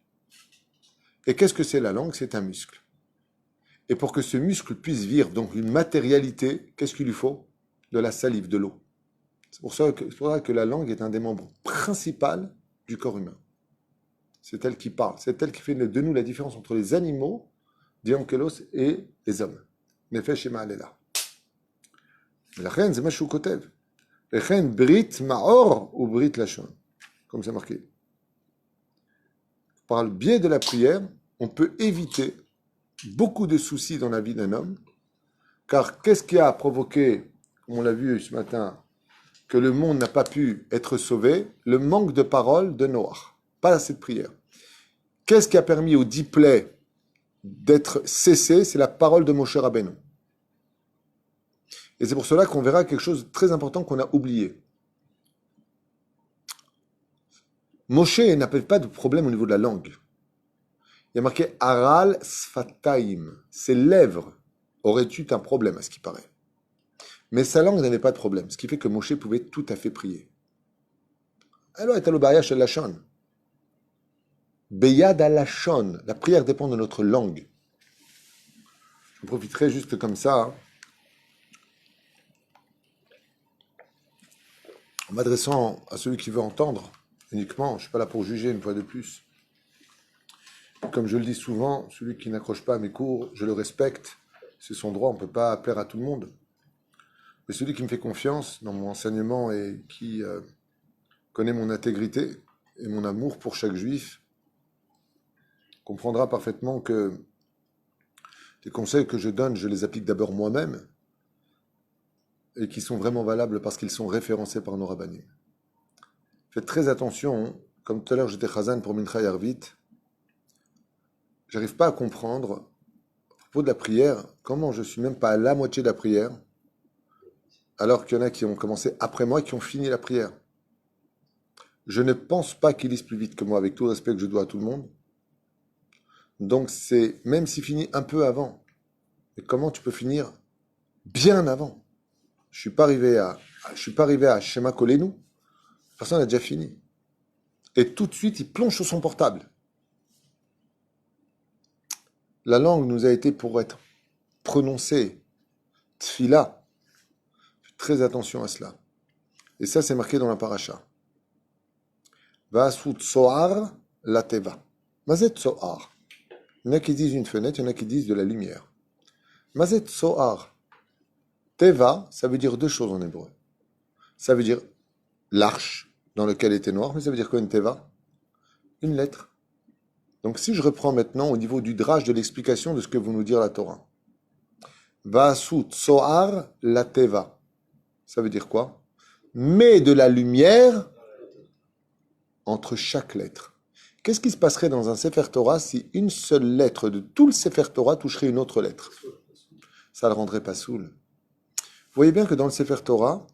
Et qu'est-ce que c'est la langue? C'est un muscle. Et pour que ce muscle puisse vivre, donc une matérialité, qu'est-ce qu'il lui faut? De la salive, de l'eau. C'est pour ça que la langue est un des membres principaux du corps humain. C'est elle qui parle. C'est elle qui fait de nous la différence entre les animaux, Diankelos, et les hommes. Nefesh et Ma'alela. La reine, c'est Mashou Kotev. La reine, Brit Ma'or ou Brit Lachon. Comme c'est marqué. Par le biais de la prière, on peut éviter beaucoup de soucis dans la vie d'un homme. Car qu'est-ce qui a provoqué, comme on l'a vu ce matin, que le monde n'a pas pu être sauvé? Le manque de parole de Noach. Pas assez de prière. Qu'est-ce qui a permis aux 10 plaies d'être cessées? C'est la parole de Moshe Rabbeinu. Et c'est pour cela qu'on verra quelque chose de très important qu'on a oublié. Moshe n'appelle pas de problème au niveau de la langue. Il y a marqué Aral Sfataim. Ses lèvres auraient eu un problème, à ce qui paraît. Mais sa langue n'avait pas de problème, ce qui fait que Moshe pouvait tout à fait prier. Alors, est al shel lashon. Beyad alashon. La prière dépend de notre langue. Je profiterai juste comme ça, en m'adressant à celui qui veut entendre uniquement. Je ne suis pas là pour juger une fois de plus. Comme je le dis souvent, celui qui n'accroche pas à mes cours, je le respecte. C'est son droit, on ne peut pas plaire à tout le monde. Mais celui qui me fait confiance dans mon enseignement et qui connaît mon intégrité et mon amour pour chaque juif, comprendra parfaitement que les conseils que je donne, je les applique d'abord moi-même et qui sont vraiment valables parce qu'ils sont référencés par nos rabbanim. Faites très attention, comme tout à l'heure j'étais chazan pour Mincha Yarvit, j'arrive pas à comprendre, à propos de la prière, comment je suis même pas à la moitié de la prière, alors qu'il y en a qui ont commencé après moi et qui ont fini la prière. Je ne pense pas qu'ils lisent plus vite que moi, avec tout le respect que je dois à tout le monde. Donc c'est, même s'il finit un peu avant, mais comment tu peux finir bien avant? Je suis pas arrivé à Shema Kolenu, personne n'a déjà fini. Et tout de suite, il plonge sur son portable. La langue nous a été pour être prononcée. Tfila. Faites très attention à cela. Et ça, c'est marqué dans la paracha. Va'asut tsoar la teva. Mazet tsoar. Il y en a qui disent une fenêtre, il y en a qui disent de la lumière. Mazet tsoar. Teva, ça veut dire deux choses en hébreu. Ça veut dire l'arche dans laquelle était noir, mais ça veut dire quoi une teva? Une lettre. Donc si je reprends maintenant au niveau du drage de l'explication de ce que veut nous dire la Torah. Va'asu tsoar la teva. Ça veut dire quoi? Mets de la lumière entre chaque lettre. Qu'est-ce qui se passerait dans un Sefer Torah si une seule lettre de tout le Sefer Torah toucherait une autre lettre? Ça ne le rendrait pas saoul. Vous voyez bien que dans le Sefer Torah,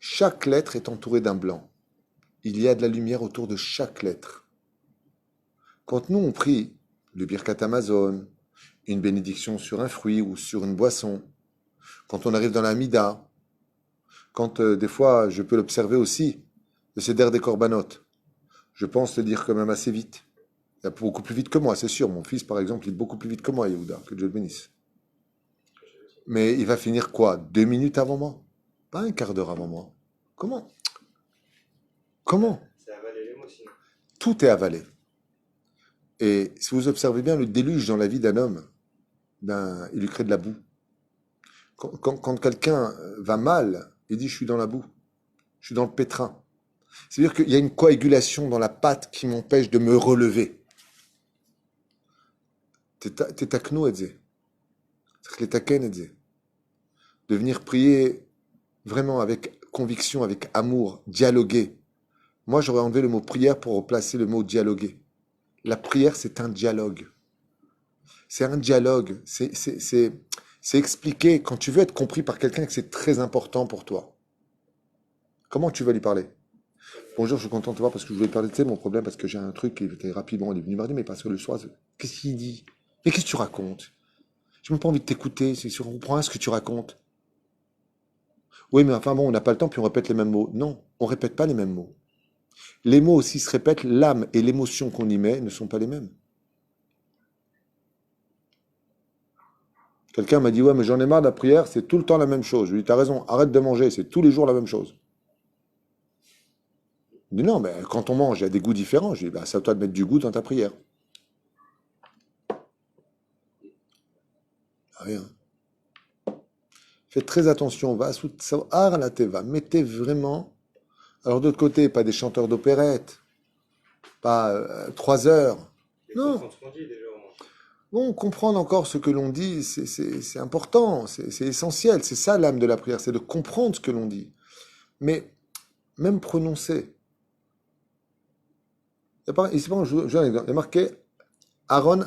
chaque lettre est entourée d'un blanc. Il y a de la lumière autour de chaque lettre. Quand nous on prie le Birkat Hamazon, une bénédiction sur un fruit ou sur une boisson, quand on arrive dans la Mida, quand des fois je peux l'observer aussi, le Seder des Korbanot, je pense le dire quand même assez vite. Il est beaucoup plus vite que moi, c'est sûr. Mon fils, par exemple, il est beaucoup plus vite que moi, Yehuda, que Dieu le bénisse. Mais il va finir quoi? 2 minutes avant moi? Pas un quart d'heure avant moi. Comment? Comment? C'est avaler l'émotion. Tout est avalé. Et si vous observez bien le déluge dans la vie d'un homme, ben, il lui crée de la boue. Quand quelqu'un va mal, il dit je suis dans la boue, je suis dans le pétrin. C'est-à-dire qu'il y a une coagulation dans la pâte qui m'empêche de me relever. Tetaknu et zé. Letaken et zé. De venir prier vraiment avec conviction, avec amour, dialoguer. Moi, j'aurais enlevé le mot prière pour remplacer le mot dialoguer. La prière, c'est un dialogue. C'est un dialogue. C'est expliquer, quand tu veux être compris par quelqu'un, que c'est très important pour toi. Comment tu vas lui parler? Bonjour, je suis content de te voir parce que je voulais parler de mon problème, parce que j'ai un truc qui était rapidement, il est venu mardi, mais parce que le soir, qu'est-ce qu'il dit? Mais qu'est-ce que tu racontes? J'ai même pas envie de t'écouter, c'est sûr, on comprend rien ce que tu racontes. Oui, mais enfin bon, on n'a pas le temps, puis on répète les mêmes mots. Non, on répète pas les mêmes mots. Les mots aussi se répètent, l'âme et l'émotion qu'on y met ne sont pas les mêmes. Quelqu'un m'a dit, ouais, mais j'en ai marre de la prière, c'est tout le temps la même chose. Je lui ai dit, t'as raison, arrête de manger, c'est tous les jours la même chose. Il me dit, non, mais quand on mange, il y a des goûts différents. Je lui ai dit, bah, c'est à toi de mettre du goût dans ta prière. Rien. Faites très attention, va sous la teva, mettez vraiment. Alors d'autre côté, pas des chanteurs d'opérette, pas 3 heures. Et Non, comprendre ce qu'on dit déjà au moins. bon, comprendre encore ce que l'on dit, c'est important, c'est essentiel. C'est ça l'âme de la prière, c'est de comprendre ce que l'on dit. Mais même prononcer. Ici, bon, je vous donne un exemple. Il y a marqué Aaron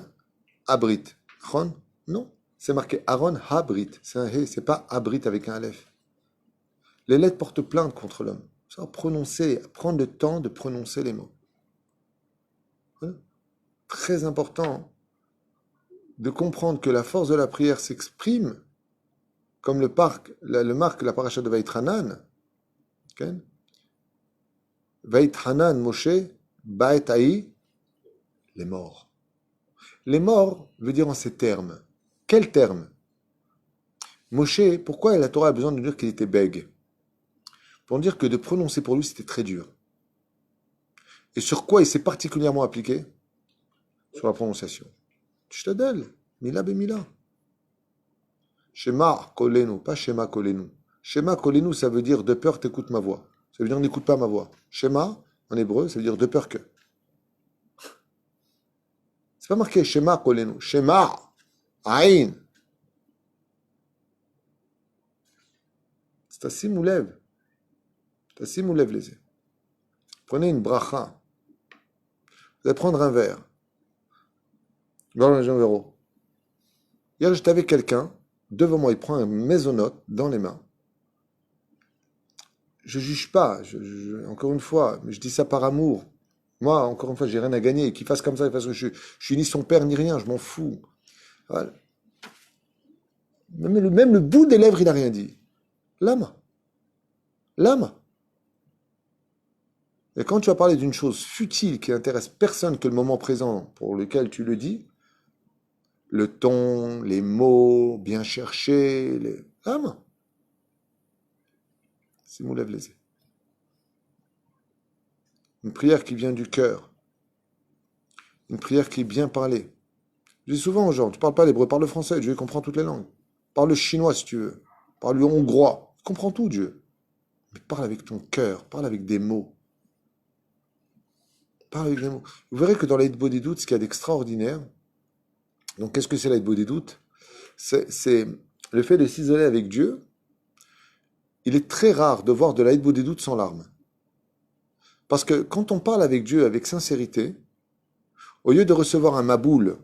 Abrit. Aaron? Non. C'est marqué Aaron Habrit. C'est un He, c'est pas Abrit avec un Aleph. Les lettres portent plainte contre l'homme. Ça, prononcer, prendre le temps de prononcer les mots. Hein. Très important de comprendre que la force de la prière s'exprime comme le marque la paracha de Vaïtranan. Okay? Vaïtranan Moshe, Baet Haï, les morts. Les morts veut dire en ces termes. Quels termes? Moshe, pourquoi la Torah a besoin de dire qu'il était bègue? Pour dire que de prononcer pour lui, c'était très dur. Et sur quoi il s'est particulièrement appliqué? Sur la prononciation. Shtadel, mila bemila. Shema kolenu, pas Shema kolenu. Shema kolenu, ça veut dire de peur t'écoutes ma voix. Ça veut dire n'écoute pas ma voix. Shema, en hébreu, ça veut dire de peur que. C'est pas marqué Shema kolenu. Shema, aïn. C'est assez moulève. C'est assez moulève les yeux. Prenez une bracha. Vous allez prendre un verre. Dans le verreau. Hier, j'étais avec quelqu'un. Devant moi, il prend un maisonnote dans les mains. Je juge pas, encore une fois, mais je dis ça par amour. Moi, encore une fois, j'ai rien à gagner. Qu'il fasse comme ça, je suis ni son père ni rien, je m'en fous. Voilà. Même le bout des lèvres, il n'a rien dit. L'âme. L'âme. Et quand tu as parlé d'une chose futile qui n'intéresse personne que le moment présent pour lequel tu le dis, le ton, les mots, bien cherchés, l'âme. C'est mon lève les yeux. Une prière qui vient du cœur. Une prière qui est bien parlée. Je dis souvent aux gens, tu ne parles pas l'hébreu, parle le français, Dieu comprend toutes les langues. Parle le chinois si tu veux. Parle le hongrois, il comprend tout Dieu. Mais parle avec ton cœur, parle avec des mots. Parle avec des mots. Vous verrez que dans l'Aïd Bodhidout, ce qu'il y a d'extraordinaire, donc qu'est-ce que c'est l'Aïd Bodhidout? C'est le fait de s'isoler avec Dieu. Il est très rare de voir de l'Aïd Bodhidout sans larmes. Parce que quand on parle avec Dieu avec sincérité, au lieu de recevoir un maboule,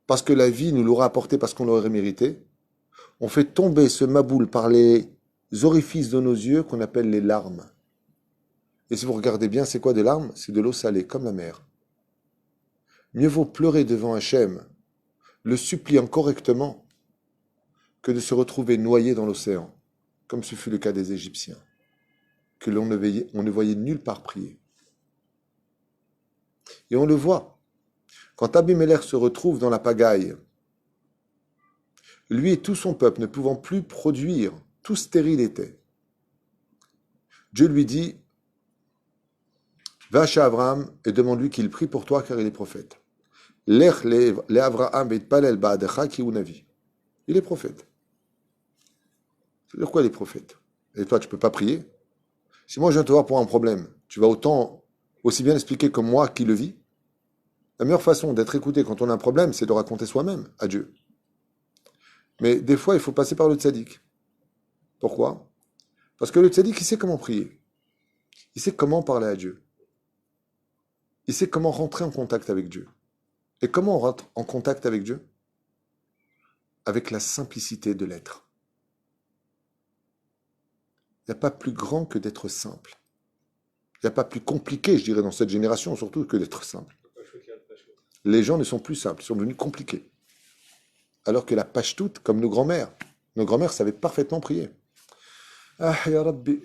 parce que la vie nous l'aura apporté parce qu'on l'aurait mérité, on fait tomber ce maboule par les orifices de nos yeux qu'on appelle les larmes. Et si vous regardez bien, c'est quoi des larmes? C'est de l'eau salée, comme la mer. Mieux vaut pleurer devant Hachem, le suppliant correctement, que de se retrouver noyé dans l'océan, comme ce fut le cas des Égyptiens, que on ne voyait nulle part prier. Et on le voit. Quand Abimelech se retrouve dans la pagaille, lui et tout son peuple ne pouvant plus produire, tout stérile était. Dieu lui dit, va chez Abraham et demande-lui qu'il prie pour toi car il est prophète. Lech le Avraham veitpalel ba'adecha ki hu navi. Il est prophète. C'est-à-dire quoi il est prophète? Et toi, tu ne peux pas prier? Si moi je viens te voir pour un problème, tu vas aussi bien expliquer que moi qui le vis. La meilleure façon d'être écouté quand on a un problème, c'est de raconter soi-même à Dieu. Mais des fois, il faut passer par le tzaddik. Pourquoi? Parce que le tzaddik, il sait comment prier. Il sait comment parler à Dieu. Il sait comment rentrer en contact avec Dieu. Et comment on rentre en contact avec Dieu? Avec la simplicité de l'être. Il n'y a pas plus grand que d'être simple. Il n'y a pas plus compliqué, je dirais, dans cette génération, surtout, que d'être simple. Les gens ne sont plus simples, ils sont devenus compliqués. Alors que la pashtout, comme nos grands-mères savaient parfaitement prier. Ah, ya Rabbi,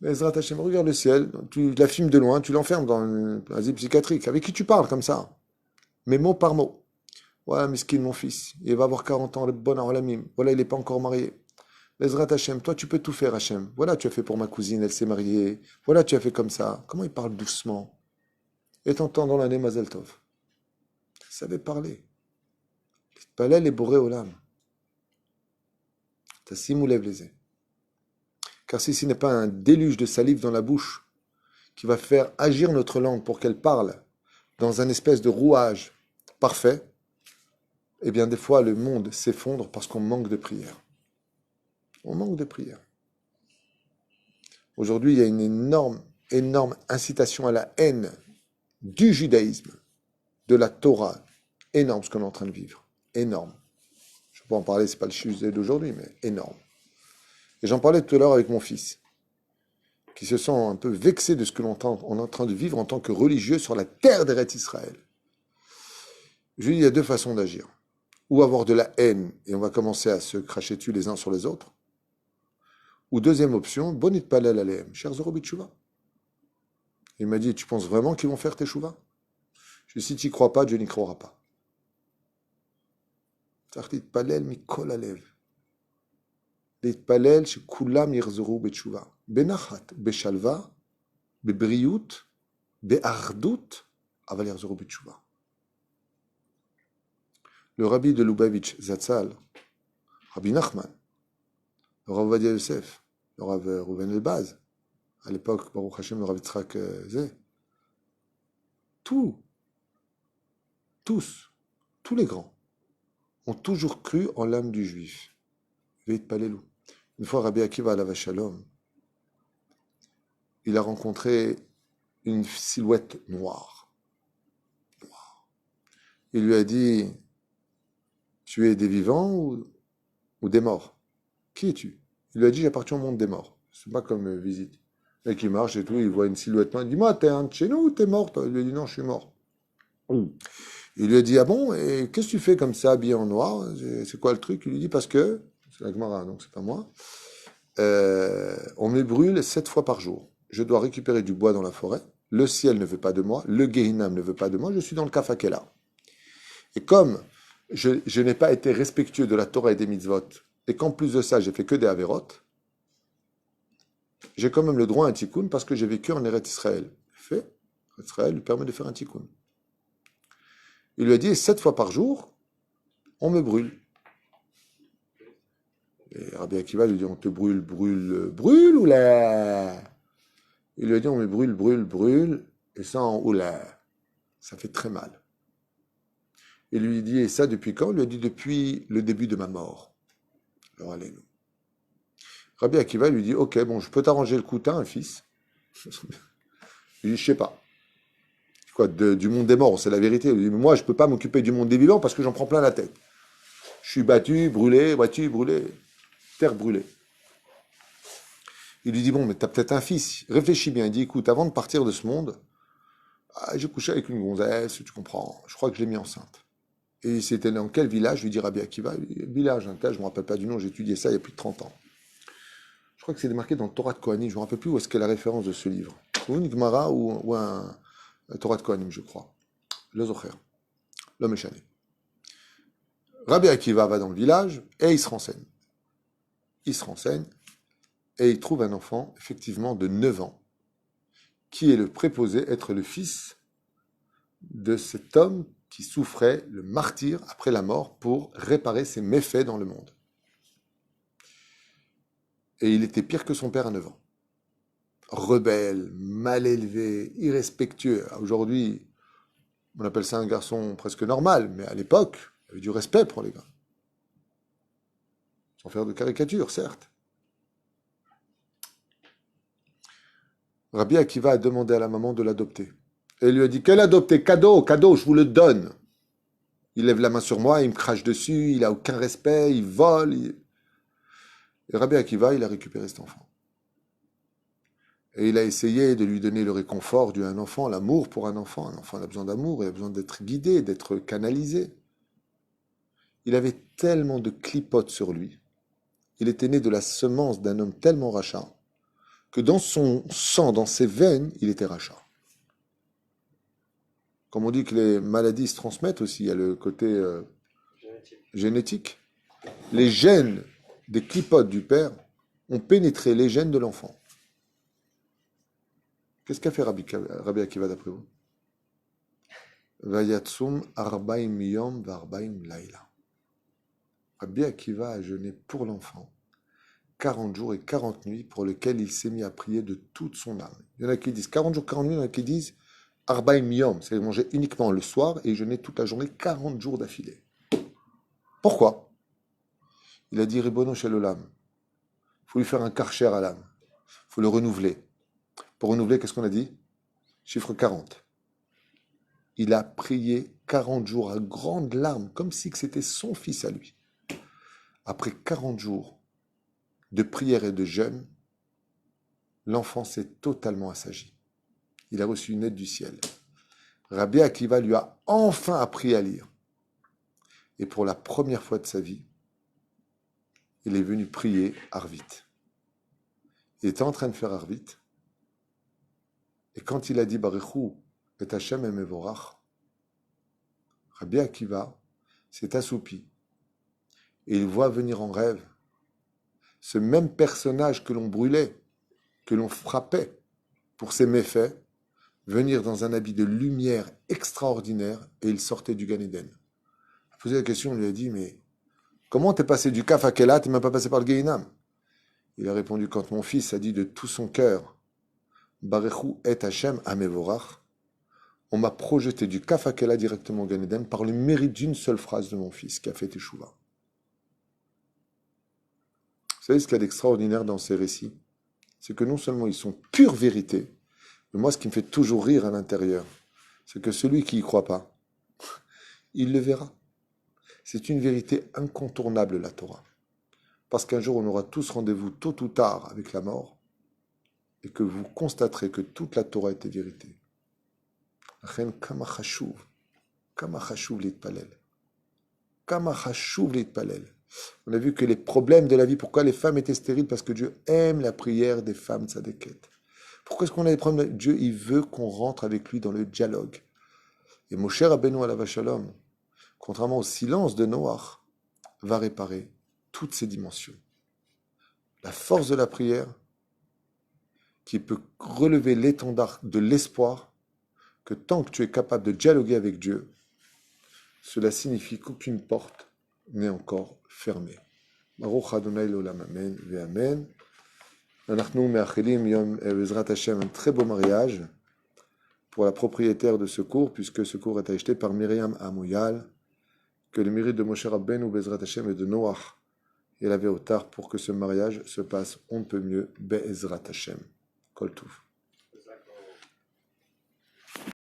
Bezrat Hashem, regarde le ciel, tu la filmes de loin, tu l'enfermes dans un asile psychiatrique. Avec qui tu parles comme ça? Mais mot par mot. Voilà, miskin, mon fils, il va avoir 40 ans, le bon Olamim. Voilà, il n'est pas encore marié. Bezrat Hashem, toi tu peux tout faire, Hashem. Voilà, tu as fait pour ma cousine, elle s'est mariée. Voilà, tu as fait comme ça. Comment il parle doucement? Et t'entends dans l'année Mazel Tov. Il savait parler. Palais les boré olam. Tassim ou lève les yeux. Car si ce n'est pas un déluge de salive dans la bouche qui va faire agir notre langue pour qu'elle parle dans un espèce de rouage parfait, eh bien des fois le monde s'effondre parce qu'on manque de prière. On manque de prière. Aujourd'hui, il y a une énorme incitation à la haine du judaïsme, de la Torah. Énorme ce qu'on est en train de vivre. Énorme. Je ne peux pas en parler, ce n'est pas le sujet d'aujourd'hui, mais énorme. Et j'en parlais tout à l'heure avec mon fils, qui se sent un peu vexé de ce que l'on est en train de vivre en tant que religieux sur la terre d'Eretz Israël. Je lui dis, il y a deux façons d'agir. Ou avoir de la haine, et on va commencer à se cracher dessus les uns sur les autres. Ou deuxième option, bonit palel aleem, cher Zorobit Chouva. Il m'a dit, tu penses vraiment qu'ils vont faire tes chouvas? Je lui ai dit, si tu n'y crois pas, Dieu n'y croira pas. Tartit palel mikol alev. להתפלל שכולם יחזרו בתשובה. בנחת, בשלווה, בבריאות, באחדות, אבל יחזרו בתשובה. Le rabbi de Lubavitch, Zatzal, Rabbi Nachman, le Rav Ovadia Yosef, le Rav Reuven Elbaz, à l'époque, Baruch Hashem, le Rav Yitzhak Zeh, tous les grands, ont toujours cru en l'âme du juif. Veit Palelou. Une fois, Rabbi Akiva alav Shalom, il a rencontré une silhouette noire. Il lui a dit, tu es des vivants ou des morts? Qui es-tu? Il lui a dit, j'appartiens au monde des morts. C'est pas comme visite. Le mec, il marche et tout, il voit une silhouette noire. Il dit, moi, t'es un de chez nous ou t'es mort, toi? Il lui a dit, non, je suis mort. Il lui a dit, ah bon, et qu'est-ce que tu fais comme ça, habillé en noir? C'est quoi le truc? Il lui dit, parce que, c'est la Gemara, donc c'est pas moi, on me brûle 7 fois par jour. Je dois récupérer du bois dans la forêt. Le ciel ne veut pas de moi. Le Gehinam ne veut pas de moi. Je suis dans le Kafakela. Et comme je n'ai pas été respectueux de la Torah et des mitzvot, et qu'en plus de ça, j'ai fait que des averot, j'ai quand même le droit à un tikkun parce que j'ai vécu en Eretz Israël. Israël lui permet de faire un tikkun. Il lui a dit, 7 fois par jour, on me brûle. Et Rabbi Akiva lui dit, on te brûle, brûle, brûle ou là? Il lui a dit, on me brûle, brûle, brûle, et ça en oula. Ça fait très mal. Il lui dit, et ça depuis quand? Il lui a dit, depuis le début de ma mort. Alors allez-nous. Rabbi Akiva lui dit, ok, bon, je peux t'arranger le coup, t'as un fils. Il dit, je sais pas. Quoi, du monde des morts, c'est la vérité. Il dit, mais moi, je peux pas m'occuper du monde des vivants parce que j'en prends plein la tête. Je suis battu, brûlé, terre brûlée. Il lui dit, bon, mais t'as peut-être un fils. Réfléchis bien. Il dit, écoute, avant de partir de ce monde, j'ai couché avec une gonzesse, tu comprends. Je crois que je l'ai mis enceinte. Et c'était dans quel village? Je lui dis Rabbi Akiva. Village, un tel, je ne me rappelle pas du nom, j'ai étudié ça il y a plus de 30 ans. Je crois que c'est marqué dans le Torah de Kohanim, je ne me rappelle plus où est-ce qu'est la référence de ce livre. Ou une Gemara ou un Torah de Kohanim, je crois. Le Zocher, l'homme échané. Rabbi Akiva va dans le village et il se renseigne. Il se renseigne et il trouve un enfant, effectivement, de 9 ans, qui est le préposé être le fils de cet homme qui souffrait le martyr après la mort pour réparer ses méfaits dans le monde. Et il était pire que son père à 9 ans. Rebelle, mal élevé, irrespectueux. Aujourd'hui, on appelle ça un garçon presque normal, mais à l'époque, il y avait du respect pour les gars. Sans faire de caricature, certes. Rabbi Akiva a demandé à la maman de l'adopter. Et il lui a dit, quel adopter? Cadeau, cadeau, je vous le donne. Il lève la main sur moi, il me crache dessus, il n'a aucun respect, il vole. Et Rabbi Akiva, il a récupéré cet enfant. Et il a essayé de lui donner le réconfort d'un enfant, l'amour pour un enfant. Un enfant a besoin d'amour, il a besoin d'être guidé, d'être canalisé. Il avait tellement de clipotes sur lui. Il était né de la semence d'un homme tellement rachat que dans son sang, dans ses veines, il était rachat. Comme on dit que les maladies se transmettent aussi, il y a le côté génétique. Les gènes des clipotes du père ont pénétré les gènes de l'enfant. Qu'est-ce qu'a fait Rabbi Akiva d'après vous? Vayatsum arbaim yom varbaim laila. Rabbi Akiva a jeûné pour l'enfant 40 jours et 40 nuits pour lesquels il s'est mis à prier de toute son âme. Il y en a qui disent 40 jours, 40 nuits, il y en a qui disent arbaim yom, c'est manger uniquement le soir et jeûner toute la journée 40 jours d'affilée. Pourquoi? Il a dit Ribono shel olam. Il faut lui faire un karcher à l'âme. Il faut le renouveler. Pour renouveler, qu'est-ce qu'on a dit? Chiffre 40. Il a prié 40 jours à grandes larmes, comme si c'était son fils à lui. Après 40 jours de prière et de jeûne, l'enfant s'est totalement assagi. Il a reçu une aide du ciel. Rabbi Akiva lui a enfin appris à lire. Et pour la première fois de sa vie, il est venu prier Arvit. Il était en train de faire Arvit. Et quand il a dit Baruchu et Hashem et Mevorach, Rabbi Akiva s'est assoupi. Et il voit venir en rêve ce même personnage que l'on brûlait, que l'on frappait pour ses méfaits, venir dans un habit de lumière extraordinaire et il sortait du Gan Eden. Il a posé la question, on lui a dit, mais comment t'es passé du Kaf à Kéla, t'es même pas passé par le Gehinam? Il a répondu, quand mon fils a dit de tout son cœur, Barechu et Hashem Amevorach, on m'a projeté du Kaf à Kéla directement au Gan Eden par le mérite d'une seule phrase de mon fils qui a fait Teshuvah. Vous savez ce qu'il y a d'extraordinaire dans ces récits? C'est que non seulement ils sont pure vérité, mais moi ce qui me fait toujours rire à l'intérieur, c'est que celui qui y croit pas, il le verra. C'est une vérité incontournable, la Torah. Parce qu'un jour, on aura tous rendez-vous tôt ou tard avec la mort, et que vous constaterez que toute la Torah était vérité. Kama chashuv litpalel. Kama chashuv litpalel. On a vu que les problèmes de la vie, pourquoi les femmes étaient stériles? Parce que Dieu aime la prière des femmes tzadékettes. Pourquoi est-ce qu'on a des problèmes? Dieu, il veut qu'on rentre avec lui dans le dialogue. Et Moshe Rabbeinu alav shalom, contrairement au silence de Noach, va réparer toutes ces dimensions. La force de la prière qui peut relever l'étendard de l'espoir que tant que tu es capable de dialoguer avec Dieu, cela signifie qu'aucune porte n'est encore fermée. Baruch Adonai l'olam, amen, ve amen. Anachnu me'achelim yom bezrat Hashem, un très beau mariage pour la propriétaire de ce cours, puisque ce cours est acheté par Myriam Amouyal, que le mérite de Moshe Rabbeinu Bezrat Hashem et de Noach et la Véotar pour que ce mariage se passe on ne peut mieux, Be'ezrat Hashem. Kol Tuv.